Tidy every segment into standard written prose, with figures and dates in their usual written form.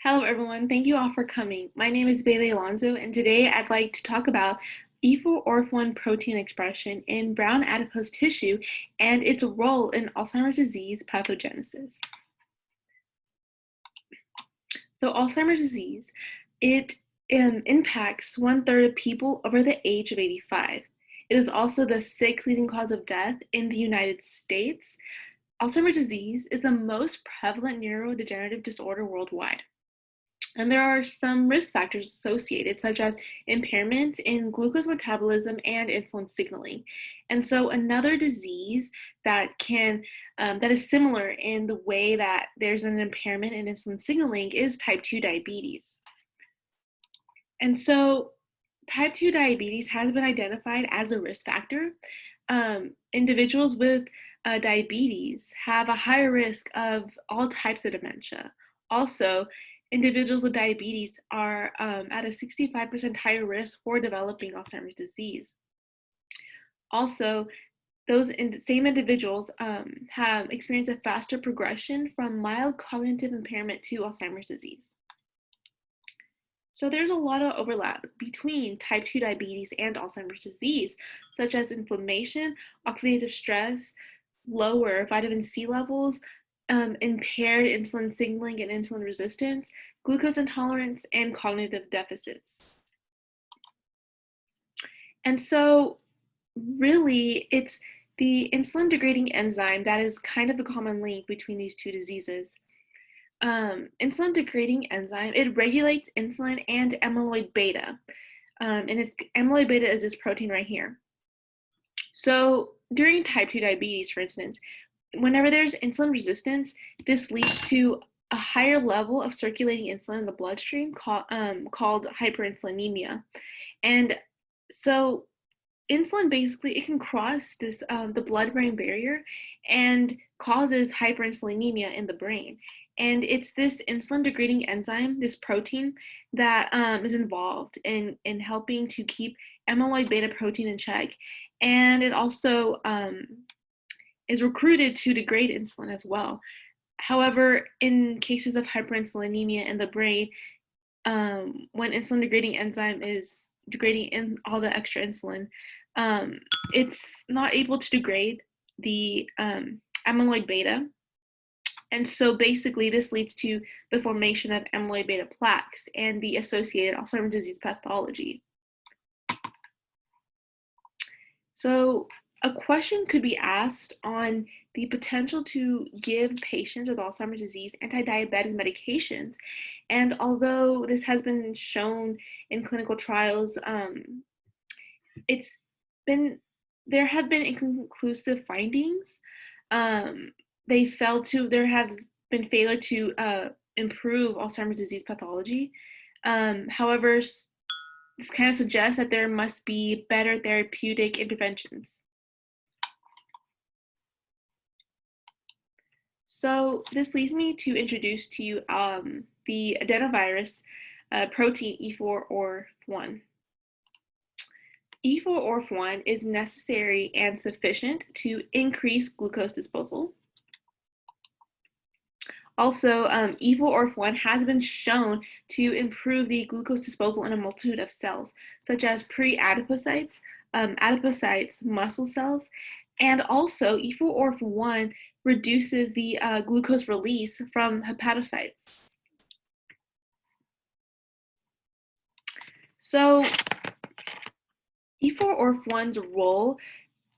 Hello, everyone. Thank you all for coming. My name is Bailey Alonso, and today I'd like to talk about E4-ORF1 protein expression in brown adipose tissue and its role in Alzheimer's disease pathogenesis. So Alzheimer's disease, it impacts 1/3 of people over the age of 85. It is also the sixth leading cause of death in the United States. Alzheimer's disease is the most prevalent neurodegenerative disorder worldwide. And there are some risk factors associated, such as impairment in glucose metabolism and insulin signaling. And so another disease that that is similar in the way that there's an impairment in insulin signaling is type 2 diabetes. And so type 2 diabetes has been identified as a risk factor. Individuals with diabetes have a higher risk of all types of dementia. Also, individuals with diabetes are at a 65% higher risk for developing Alzheimer's disease. Also, those same individuals have experienced a faster progression from mild cognitive impairment to Alzheimer's disease. So there's a lot of overlap between type 2 diabetes and Alzheimer's disease, such as inflammation, oxidative stress, lower vitamin C levels, impaired insulin signaling and insulin resistance, glucose intolerance, and cognitive deficits. And so really, it's the insulin degrading enzyme that is kind of the common link between these two diseases. Insulin degrading enzyme, it regulates insulin and amyloid beta. And amyloid beta is this protein right here. So during type 2 diabetes, for instance, whenever there's insulin resistance, this leads to a higher level of circulating insulin in the bloodstream called hyperinsulinemia. And so insulin basically, it can cross this the blood-brain barrier and causes hyperinsulinemia in the brain. And it's this insulin degrading enzyme, this protein, that is involved in helping to keep amyloid beta protein in check. And it also is recruited to degrade insulin as well. However, in cases of hyperinsulinemia in the brain, when insulin degrading enzyme is degrading in all the extra insulin, it's not able to degrade the amyloid beta. And so basically this leads to the formation of amyloid beta plaques and the associated Alzheimer's disease pathology. So a question could be asked on the potential to give patients with Alzheimer's disease anti-diabetic medications. And although this has been shown in clinical trials, there have been inconclusive findings. There has been failure to improve Alzheimer's disease pathology. However, this kind of suggests that there must be better therapeutic interventions. So this leads me to introduce to you the adenovirus protein E4-ORF1. E4-ORF1 is necessary and sufficient to increase glucose disposal. Also, E4-ORF1 has been shown to improve the glucose disposal in a multitude of cells, such as pre-adipocytes, adipocytes, muscle cells, and also E4-ORF1 reduces the glucose release from hepatocytes. So E4-ORF1's role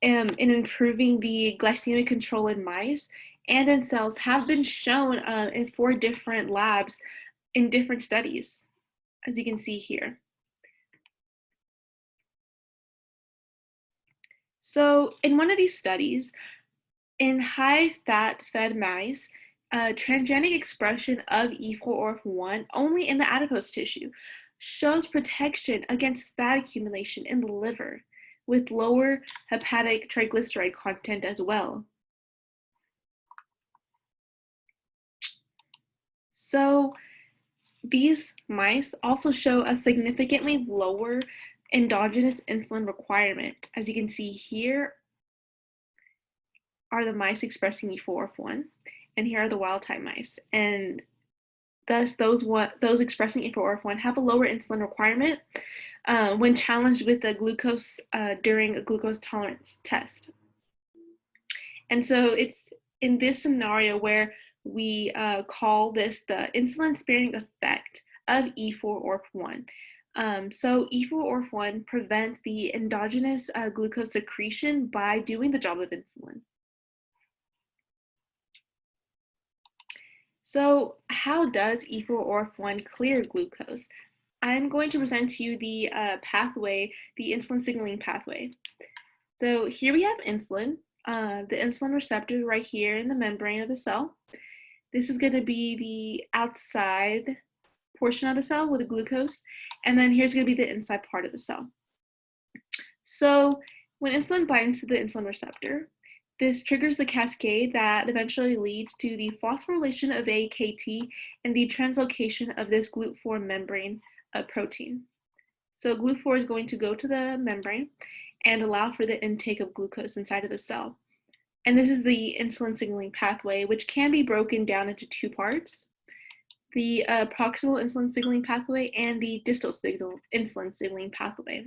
in improving the glycemic control in mice and in cells have been shown in 4 different labs in different studies, as you can see here. So in one of these studies, in high-fat fed mice, transgenic expression of E4-ORF1 only in the adipose tissue shows protection against fat accumulation in the liver, with lower hepatic triglyceride content as well. So these mice also show a significantly lower endogenous insulin requirement. As you can see here are the mice expressing E4-ORF1, and here are the wild-type mice. And Thus, those expressing E4ORF1 have a lower insulin requirement when challenged with the glucose during a glucose tolerance test. And so it's in this scenario where we call this the insulin-sparing effect of E4ORF1. So E4ORF1 prevents the endogenous glucose secretion by doing the job of insulin. So how does E4ORF1 clear glucose? I'm going to present to you the pathway, the insulin signaling pathway. So here we have insulin, the insulin receptor right here in the membrane of the cell. This is going to be the outside portion of the cell with the glucose, and then here's going to be the inside part of the cell. So when insulin binds to the insulin receptor, this triggers the cascade that eventually leads to the phosphorylation of AKT and the translocation of this GLUT4 membrane protein. So GLUT4 is going to go to the membrane and allow for the intake of glucose inside of the cell. And this is the insulin signaling pathway, which can be broken down into two parts: the proximal insulin signaling pathway and the distal insulin signaling pathway.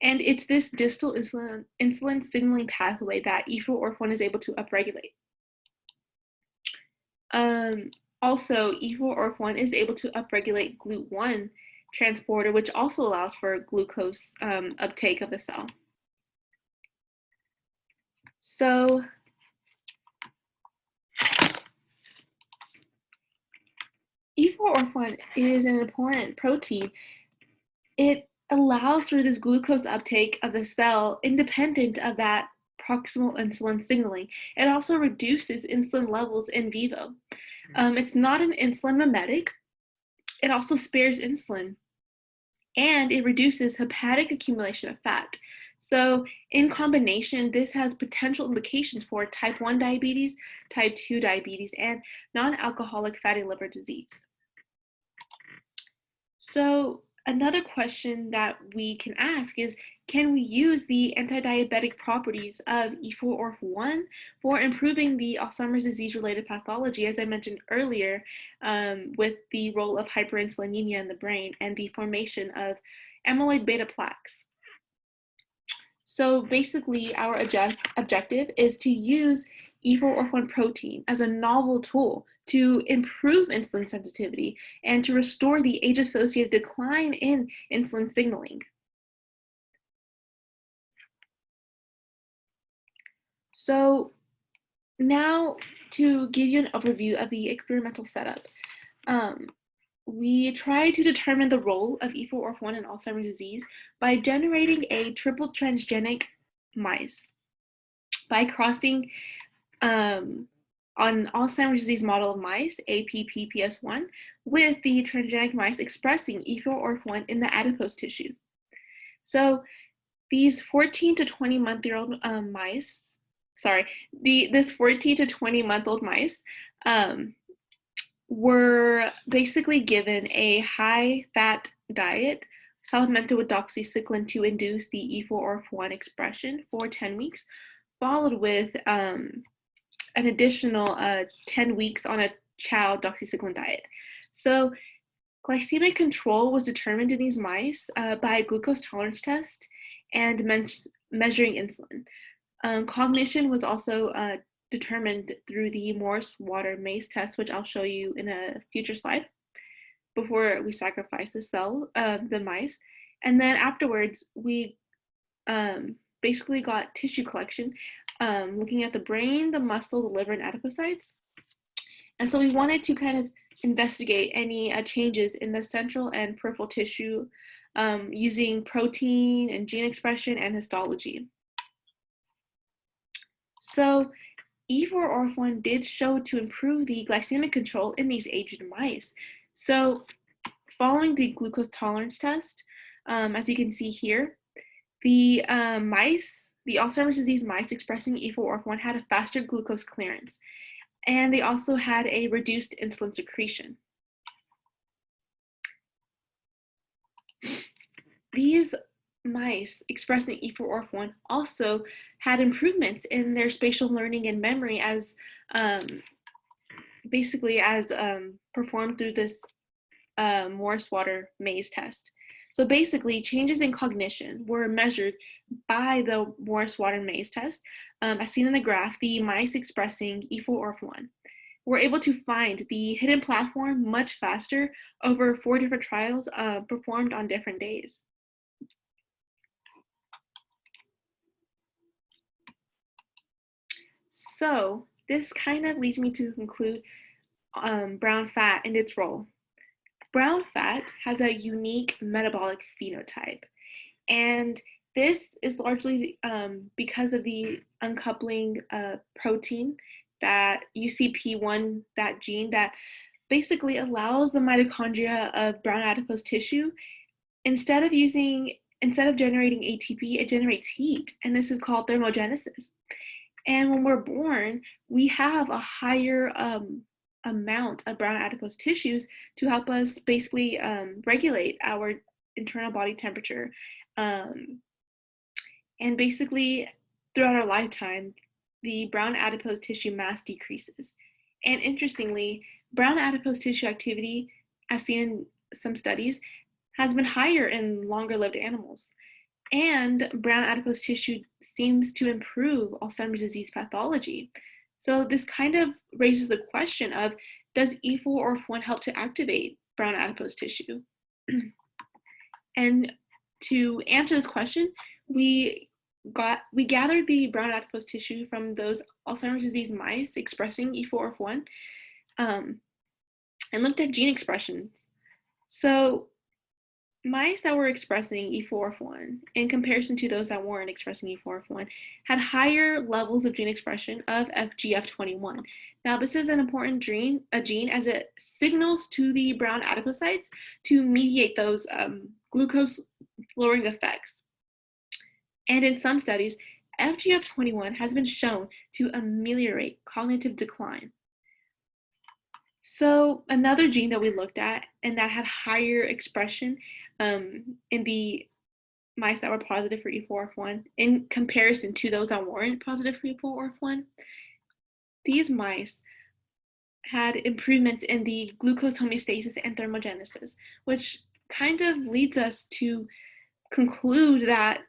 And it's this distal insulin signaling pathway that E4ORF1 is able to upregulate. Also, E4ORF1 is able to upregulate GLUT1 transporter, which also allows for glucose uptake of the cell. So E4ORF1 is an important protein. It allows for this glucose uptake of the cell independent of that proximal insulin signaling. It also reduces insulin levels in vivo. It's not an insulin mimetic. It also spares insulin, and it reduces hepatic accumulation of fat. So in combination, this has potential implications for type 1 diabetes, type 2 diabetes, and non-alcoholic fatty liver disease. So another question that we can ask is, can we use the anti-diabetic properties of E4ORF1 for improving the Alzheimer's disease-related pathology, as I mentioned earlier, with the role of hyperinsulinemia in the brain and the formation of amyloid beta plaques? So basically, our objective is to use E4ORF1 protein as a novel tool to improve insulin sensitivity and to restore the age-associated decline in insulin signaling. So now to give you an overview of the experimental setup, we try to determine the role of E4ORF1 in Alzheimer's disease by generating a triple transgenic mice by crossing on Alzheimer's disease model of mice, APPPS1, with the transgenic mice expressing E4ORF1 in the adipose tissue. So these 14 to 20-month-old mice, this 14 to 20-month-old mice were basically given a high-fat diet supplemented with doxycycline to induce the E4ORF1 expression for 10 weeks, followed with an additional 10 weeks on a chow doxycycline diet. So glycemic control was determined in these mice by a glucose tolerance test and measuring insulin. Cognition was also determined through the Morse water maze test, which I'll show you in a future slide, before we sacrifice the mice. And then afterwards, we basically got tissue collection, looking at the brain, the muscle, the liver, and adipocytes. And so we wanted to kind of investigate any changes in the central and peripheral tissue using protein and gene expression and histology. So E4ORF1 did show to improve the glycemic control in these aged mice. So following the glucose tolerance test, as you can see here, the Alzheimer's disease mice expressing E4ORF1 had a faster glucose clearance, and they also had a reduced insulin secretion. These mice expressing E4ORF1 also had improvements in their spatial learning and memory as basically as performed through this Morris-Water maze test. So basically, changes in cognition were measured by the Morris-Water maze test. As seen in the graph, the mice expressing E4ORF1 were able to find the hidden platform much faster over 4 different trials performed on different days. So this kind of leads me to conclude brown fat and its role. Brown fat has a unique metabolic phenotype, and this is largely because of the uncoupling protein, that UCP1, that gene that basically allows the mitochondria of brown adipose tissue, instead of generating ATP, it generates heat, and this is called thermogenesis. And when we're born, we have a higher amount of brown adipose tissues to help us basically regulate our internal body temperature. And basically, throughout our lifetime, the brown adipose tissue mass decreases. And interestingly, brown adipose tissue activity, as seen in some studies, has been higher in longer-lived animals. And brown adipose tissue seems to improve Alzheimer's disease pathology. So this kind of raises the question of, does E4ORF1 help to activate brown adipose tissue? And to answer this question, we gathered the brown adipose tissue from those Alzheimer's disease mice expressing E4ORF1 and looked at gene expressions. So mice that were expressing E4ORF1 in comparison to those that weren't expressing E4ORF1 had higher levels of gene expression of FGF21. Now, this is an important gene as it signals to the brown adipocytes to mediate those glucose lowering effects. And in some studies, FGF21 has been shown to ameliorate cognitive decline. So another gene that we looked at and that had higher expression in the mice that were positive for E4ORF1 in comparison to those that weren't positive for E4ORF1, these mice had improvements in the glucose homeostasis and thermogenesis, which kind of leads us to conclude that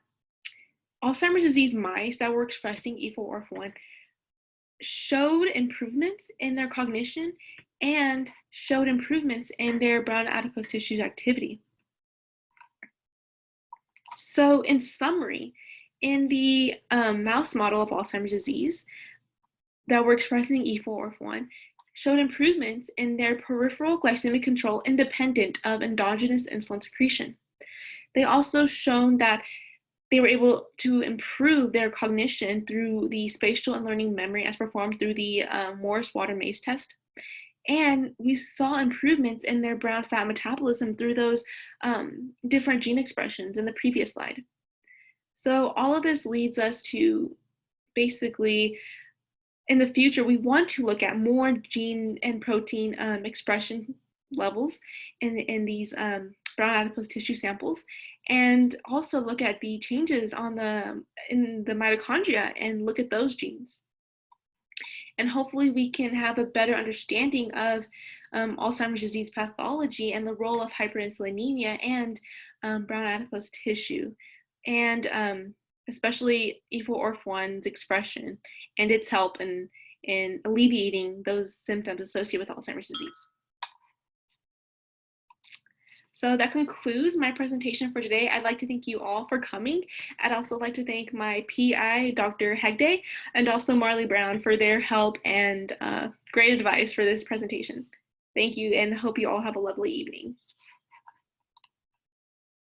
Alzheimer's disease mice that were expressing E4ORF1 showed improvements in their cognition and showed improvements in their brown adipose tissue activity. So in summary, in the mouse model of Alzheimer's disease that were expressing E4ORF1 showed improvements in their peripheral glycemic control independent of endogenous insulin secretion. They also shown that they were able to improve their cognition through the spatial and learning memory as performed through the Morris-Water maze test. And we saw improvements in their brown fat metabolism through those different gene expressions in the previous slide. So all of this leads us to basically, in the future, we want to look at more gene and protein expression levels in these brown adipose tissue samples, and also look at the changes in the mitochondria and look at those genes. And hopefully we can have a better understanding of Alzheimer's disease pathology and the role of hyperinsulinemia and brown adipose tissue, and especially E4ORF1's expression and its help in alleviating those symptoms associated with Alzheimer's disease. So that concludes my presentation for today. I'd like to thank you all for coming. I'd also like to thank my PI, Dr. Hegde, and also Marleigh Brown for their help and great advice for this presentation. Thank you, and hope you all have a lovely evening.